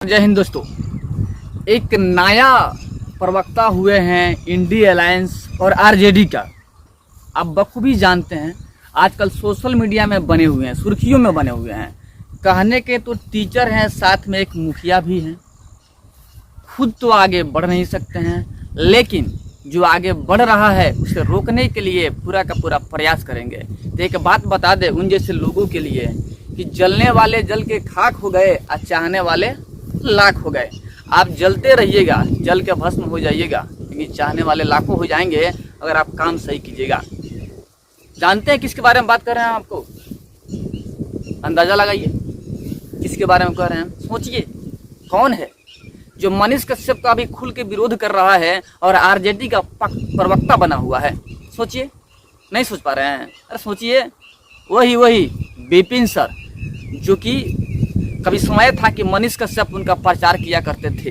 जय हिंद दोस्तों। एक नया प्रवक्ता हुए हैं इंडिया अलायंस और आरजेडी का। आप बखूबी जानते हैं आजकल सोशल मीडिया में बने हुए हैं, सुर्खियों में बने हुए हैं। कहने के तो टीचर हैं, साथ में एक मुखिया भी हैं। खुद तो आगे बढ़ नहीं सकते हैं, लेकिन जो आगे बढ़ रहा है उसे रोकने के लिए पूरा का पूरा प्रयास करेंगे। तो एक बात बता दे उन जैसे लोगों के लिए कि जलने वाले जल के खाक हो गए और चाहने वाले लाख हो गए। आप जलते रहिएगा, जल के भस्म हो जाइएगा, लेकिन चाहने वाले लाखों हो जाएंगे अगर आप काम सही कीजिएगा। जानते हैं किसके बारे में बात कर रहे हैं? आपको अंदाजा लगाइए किसके बारे में कह रहे हैं। सोचिए कौन है जो मनीष कश्यप का भी खुल के विरोध कर रहा है और आरजेडी का प्रवक्ता बना हुआ है। सोचिए, नहीं सोच पा रहे हैं? अरे सोचिए, वही विपिन सर, जो कि कभी समय था कि मनीष कश्यप उनका प्रचार किया करते थे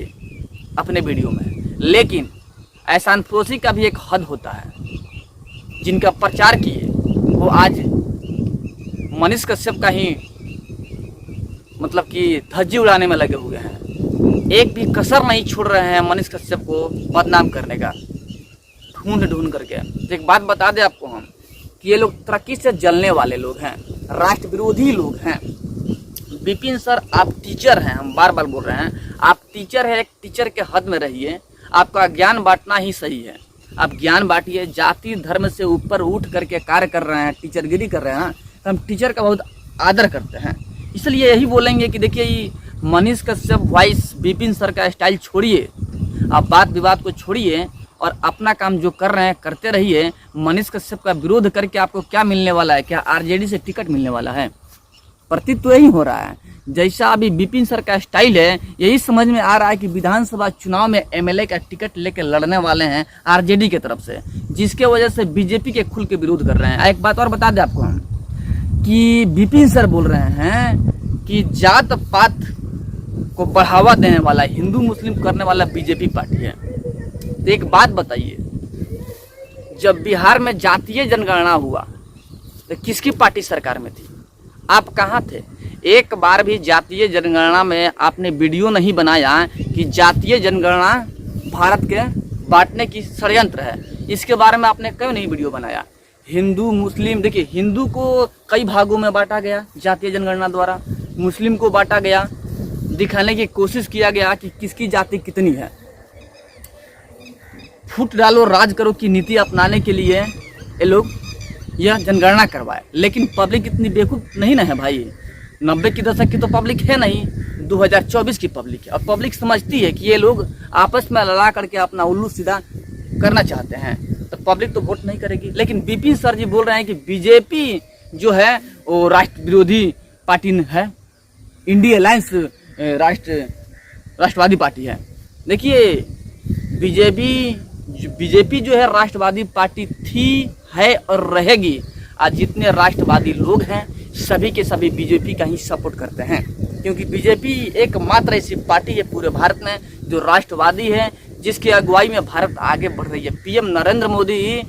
अपने वीडियो में, लेकिन एहसान फरोशी का भी एक हद होता है। जिनका प्रचार किए वो आज मनीष कश्यप का ही मतलब कि धज्जी उड़ाने में लगे हुए हैं। एक भी कसर नहीं छोड़ रहे हैं मनीष कश्यप को बदनाम करने का, ढूंढ करके। तो एक बात बता दें आपको हम कि ये लोग तरक्की से जलने वाले लोग हैं, राष्ट्र विरोधी लोग हैं। विपिन सर, आप टीचर हैं, हम बार बार बोल रहे हैं, आप टीचर हैं, एक टीचर के हद में रहिए। आपका ज्ञान बांटना ही सही है, आप ज्ञान बांटिए। जाति धर्म से ऊपर उठ करके कार्य कर रहे हैं, टीचरगिरी कर रहे हैं, तो हम टीचर का बहुत आदर करते हैं। इसलिए यही बोलेंगे कि देखिए ये मनीष कश्यप वॉइस विपिन सर का स्टाइल छोड़िए, आप बात विवाद को छोड़िए और अपना काम जो कर रहे हैं करते रहिए। मनीष कश्यप का विरोध करके आपको क्या मिलने वाला है? क्या आरजेडी से टिकट मिलने वाला है? प्रतीत तो यही हो रहा है। जैसा अभी विपिन सर का स्टाइल है, यही समझ में आ रहा है कि विधानसभा चुनाव में एमएलए का टिकट लेकर लड़ने वाले हैं आरजेडी की तरफ से, जिसके वजह से बीजेपी के खुल के विरोध कर रहे हैं। एक बात और बता दें आपको हम कि विपिन सर बोल रहे हैं कि जात पात को बढ़ावा देने वाला, हिंदू मुस्लिम करने वाला बीजेपी पार्टी है। तो एक बात बताइए, जब बिहार में जातीय जनगणना हुआ तो किसकी पार्टी सरकार में थी? आप कहाँ थे? एक बार भी जातीय जनगणना में आपने वीडियो नहीं बनाया कि जातीय जनगणना भारत के बांटने की षड्यंत्र है। इसके बारे में आपने क्यों नहीं वीडियो बनाया? हिंदू मुस्लिम, देखिए हिंदू को कई भागों में बांटा गया जातीय जनगणना द्वारा, मुस्लिम को बांटा गया, दिखाने की कोशिश किया गया कि किसकी जाति कितनी है। फूट डालो राज करो की नीति अपनाने के लिए ये लोग यह जनगणना करवाए, लेकिन पब्लिक इतनी बेवकूफ नहीं ना है भाई। 90 के दशक की तो पब्लिक है नहीं, 2024 की पब्लिक है। और पब्लिक समझती है कि ये लोग आपस में लड़ा करके अपना उल्लू सीधा करना चाहते हैं, तो पब्लिक तो वोट नहीं करेगी। लेकिन विपिन सर जी बोल रहे हैं कि बीजेपी जो है वो राष्ट्र विरोधी पार्टी है, इंडिया अलायंस राष्ट्रवादी पार्टी है। देखिए बीजेपी जो है राष्ट्रवादी पार्टी थी, है और रहेगी। आज जितने राष्ट्रवादी लोग हैं सभी के सभी बीजेपी का ही सपोर्ट करते हैं, क्योंकि बीजेपी एकमात्र ऐसी पार्टी है पूरे भारत में जो राष्ट्रवादी है, जिसकी अगुवाई में भारत आगे बढ़ रही है। पीएम नरेंद्र मोदी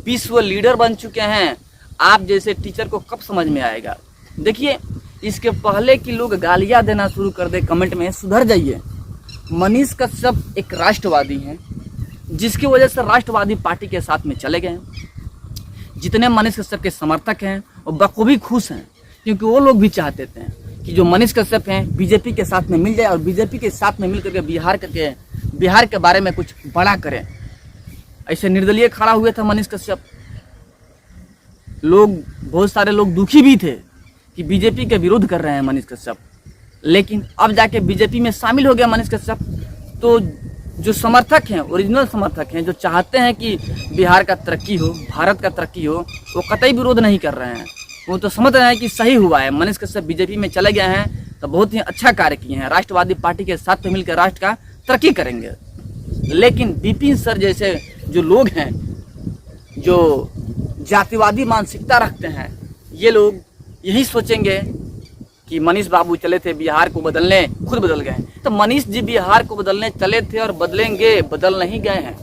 विश्व लीडर बन चुके हैं। आप जैसे टीचर को कब समझ में आएगा? देखिए, इसके पहले कि लोग गालियां देना शुरू कर दे कमेंट में, सुधर जाइए। मनीष कश्यप एक राष्ट्रवादी हैं, जिसकी वजह से राष्ट्रवादी पार्टी के साथ में चले गए। जितने मनीष कश्यप के समर्थक हैं वो बखूबी खुश हैं, क्योंकि वो लोग भी चाहते थे कि जो मनीष कश्यप हैं बीजेपी के साथ में मिल जाए और बीजेपी के साथ में मिल करके बिहार के बारे में कुछ बड़ा करें। ऐसे निर्दलीय खड़ा हुए थे मनीष कश्यप। बहुत सारे लोग दुखी भी थे कि बीजेपी के विरोध कर रहे हैं मनीष कश्यप, लेकिन अब जाके बीजेपी में शामिल हो गया मनीष कश्यप। तो जो समर्थक हैं, ओरिजिनल समर्थक हैं, जो चाहते हैं कि बिहार का तरक्की हो, भारत का तरक्की हो, वो कतई विरोध नहीं कर रहे हैं। वो तो समझ रहे हैं कि सही हुआ है, मनीष कश्यप बीजेपी में चले गए हैं तो बहुत ही अच्छा कार्य किए हैं, राष्ट्रवादी पार्टी के साथ में मिलकर राष्ट्र का तरक्की करेंगे। लेकिन विपिन सर जैसे जो लोग हैं, जो जातिवादी मानसिकता रखते हैं, ये लोग यही सोचेंगे कि मनीष बाबू चले थे बिहार को बदलने, खुद बदल गए। तो मनीष जी बिहार को बदलने चले थे और बदलेंगे, बदल नहीं गए हैं।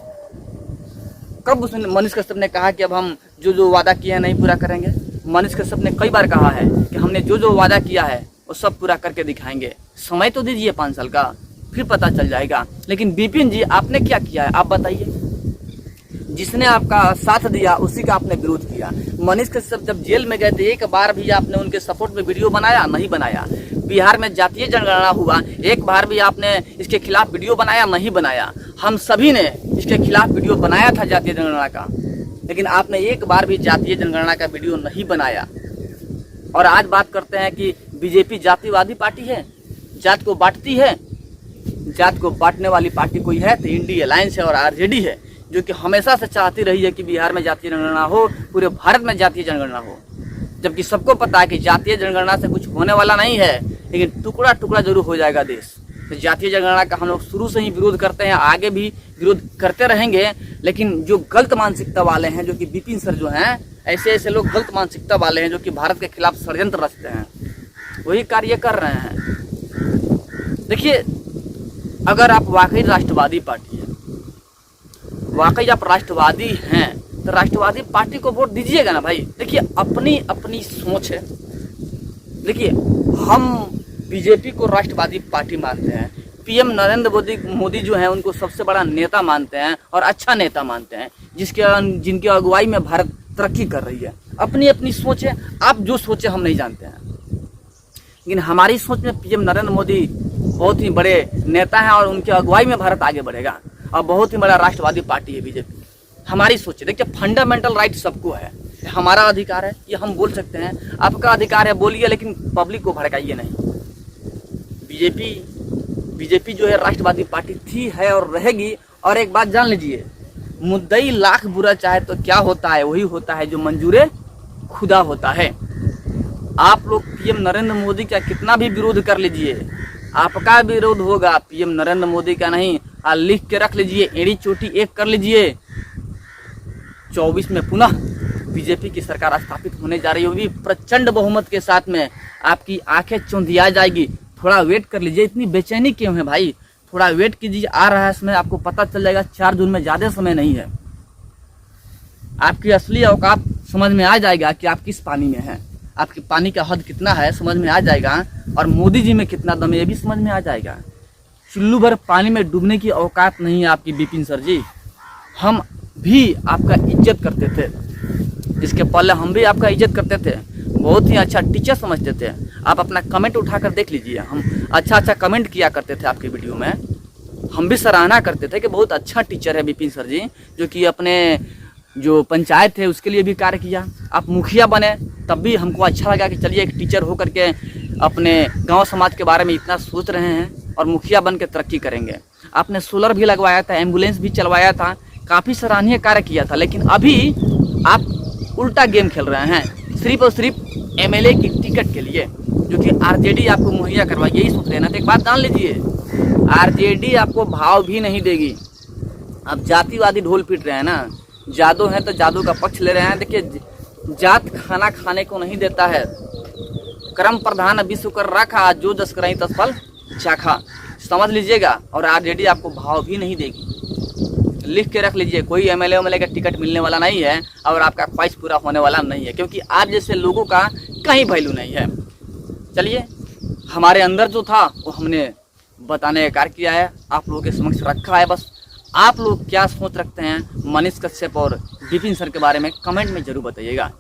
कब उसने मनीष कश्यप ने कहा कि अब हम जो वादा किए हैं नहीं पूरा करेंगे? मनीष कश्यप ने कई बार कहा है कि हमने जो वादा किया है वो सब पूरा करके दिखाएंगे। समय तो दीजिए 5 साल का, फिर पता चल जाएगा। लेकिन विपिन जी आपने क्या किया है आप बताइए। जिसने आपका साथ दिया उसी का आपने विरोध किया। मनीष कश्यप जब जेल में गए थे एक बार भी आपने उनके सपोर्ट में वीडियो बनाया? नहीं बनाया। बिहार में जातीय जनगणना हुआ, एक बार भी आपने इसके खिलाफ वीडियो बनाया? नहीं बनाया। हम सभी ने इसके खिलाफ वीडियो बनाया था जातीय जनगणना का, लेकिन आपने एक बार भी जातीय जनगणना का वीडियो नहीं बनाया। और आज बात करते हैं कि बीजेपी जातिवादी पार्टी है, जात को बांटती है। जात को बांटने वाली पार्टी कोई है तो इंडी अलायंस है और आरजेडी है, जो कि हमेशा से चाहती रही है कि बिहार में जातीय जनगणना हो, पूरे भारत में जातीय जनगणना हो। जबकि सबको पता है कि जातीय जनगणना से कुछ होने वाला नहीं है, लेकिन टुकड़ा टुकड़ा जरूर हो जाएगा देश। तो जातीय जनगणना का हम लोग शुरू से ही विरोध करते हैं, आगे भी विरोध करते रहेंगे। लेकिन जो गलत मानसिकता वाले हैं, जो कि विपिन सर जो हैं, ऐसे ऐसे लोग गलत मानसिकता वाले हैं जो कि भारत के खिलाफ षड्यंत्र रचते हैं, वही कार्य कर रहे हैं। देखिए, अगर आप वाकई राष्ट्रवादी पार्टी है, वाकई आप राष्ट्रवादी हैं, तो राष्ट्रवादी पार्टी को वोट दीजिएगा ना भाई। देखिए, अपनी अपनी सोच है। देखिए, हम बीजेपी को राष्ट्रवादी पार्टी मानते हैं, पीएम नरेंद्र मोदी जो हैं उनको सबसे बड़ा नेता मानते हैं और अच्छा नेता मानते हैं, जिनकी अगुवाई में भारत तरक्की कर रही है। अपनी अपनी सोच है, आप जो सोचे हम नहीं जानते हैं, लेकिन हमारी सोच में पीएम नरेंद्र मोदी बहुत ही बड़े नेता हैं और उनकी अगुवाई में भारत आगे बढ़ेगा और बहुत ही बड़ा राष्ट्रवादी पार्टी है बीजेपी। हमारी सोच है। देखिए, फंडामेंटल राइट सबको है, हमारा अधिकार है, ये हम बोल सकते हैं। आपका अधिकार है, बोलिए, लेकिन पब्लिक को भड़काइए नहीं। बीजेपी जो है राष्ट्रवादी पार्टी थी, है और रहेगी। और एक बात जान लीजिए, मुद्दई लाख बुरा चाहे तो क्या होता है, वही होता है जो मंजूरे खुदा होता है। आप लोग पीएम नरेंद्र मोदी का कितना भी विरोध कर लीजिए, आपका विरोध होगा, पीएम नरेंद्र मोदी का नहीं। लिख के रख लीजिए, एड़ी चोटी एक कर लीजिए, 24 में पुनः बीजेपी की सरकार स्थापित होने जा रही है, वो भी प्रचंड बहुमत के साथ में। आपकी आंखें चौंधिया जाएगी। थोड़ा वेट कर लीजिए, इतनी बेचैनी क्यों है भाई? थोड़ा वेट कीजिए, आ रहा है समय, आपको पता चल जाएगा। 4 जून में ज्यादा समय नहीं है, आपकी असली औकात समझ में आ जाएगा कि आप किस पानी में हैं, आपकी पानी का हद कितना है समझ में आ जाएगा, और मोदी जी में कितना दम है ये भी समझ में आ जाएगा। चुल्लू भर पानी में डूबने की औकात नहीं है आपकी विपिन सर जी। हम भी आपका इज्जत करते थे, इसके पहले हम भी आपका इज्जत करते थे, बहुत ही अच्छा टीचर समझते थे। आप अपना कमेंट उठाकर देख लीजिए, हम अच्छा कमेंट किया करते थे आपकी वीडियो में। हम भी सराहना करते थे कि बहुत अच्छा टीचर है विपिन सर जी, जो कि अपने जो पंचायत है उसके लिए भी कार्य किया। आप मुखिया बने तब भी हमको अच्छा लगा कि चलिए एक टीचर होकर के अपने गांव समाज के बारे में इतना सोच रहे हैं और मुखिया बन के तरक्की करेंगे। आपने सोलर भी लगवाया था, एम्बुलेंस भी चलवाया था, काफ़ी सराहनीय कार्य किया था। लेकिन अभी आप उल्टा गेम खेल रहे हैं, सिर्फ और सिर्फ एमएलए की टिकट के लिए, जो कि आरजेडी आपको मुहैया करवाई, यही सोच रहे हैं ना। तो एक बात जान लीजिए, आरजेडी आपको भाव भी नहीं देगी। आप जातिवादी ढोल पीट रहे हैं ना, जादू है तो जादू का पक्ष ले रहे हैं। देखिए, जात खाना खाने को नहीं देता है, कर्म प्रधान विश्व कर रखा, जो जस करई तस फल चाखा, समझ लीजिएगा। और आरजेडी आपको भाव भी नहीं देगी, लिख के रख लीजिए। कोई एमएलए का टिकट मिलने वाला नहीं है और आपका ख्वाहिश पूरा होने वाला नहीं है, क्योंकि आज जैसे लोगों का कहीं वैल्यू नहीं है। चलिए, हमारे अंदर जो था वो हमने बताने का कार्य किया है, आप लोगों के समक्ष रखा है। बस आप लोग क्या सोच रखते हैं मनीष कश्यप और विपिन सर के बारे में कमेंट में जरूर बताइएगा।